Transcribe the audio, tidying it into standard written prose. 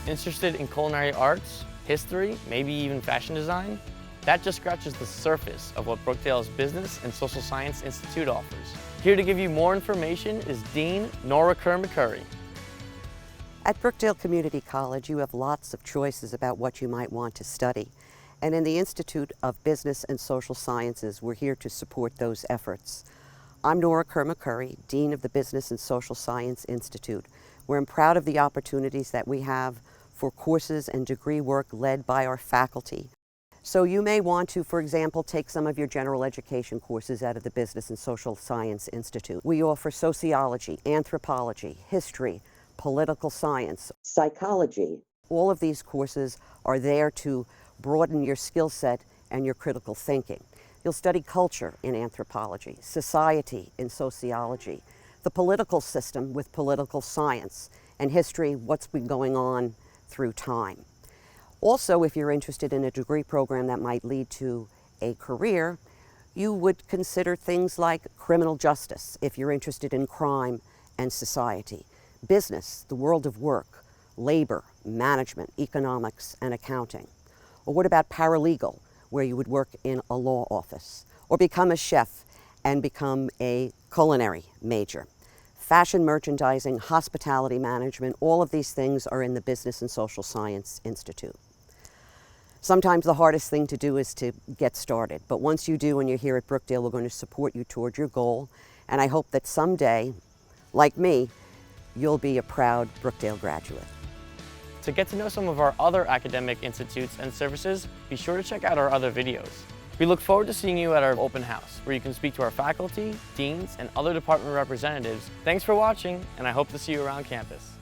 Interested in culinary arts, history, maybe even fashion design? That just scratches the surface of what Brookdale's Business and Social Science Institute offers. Here to give you more information is Dean Norah Kerr-McCurry. At Brookdale Community College, you have lots of choices about what you might want to study. And in the Institute of Business and Social Sciences, we're here to support those efforts. I'm Norah Kerr-McCurry, Dean of the Business and Social Science Institute, where I'm proud of the opportunities that we have for courses and degree work led by our faculty. So you may want to, for example, take some of your general education courses out of the Business and Social Science Institute. We offer sociology, anthropology, history, political science, psychology. All of these courses are there to broaden your skill set and your critical thinking. You'll study culture in anthropology, society in sociology, the political system with political science, and history, what's been going on through time. Also, if you're interested in a degree program that might lead to a career, you would consider things like criminal justice, if you're interested in crime and society, business, the world of work, labor, management, economics, and accounting. Or what about paralegal, where you would work in a law office, or become a chef and become a culinary major. Fashion merchandising, hospitality management, all of these things are in the Business and Social Science Institute. Sometimes the hardest thing to do is to get started, but once you do and you're here at Brookdale, we're going to support you toward your goal, and I hope that someday, like me, you'll be a proud Brookdale graduate. To get to know some of our other academic institutes and services, be sure to check out our other videos. We look forward to seeing you at our open house, where you can speak to our faculty, deans, and other department representatives. Thanks for watching, and I hope to see you around campus.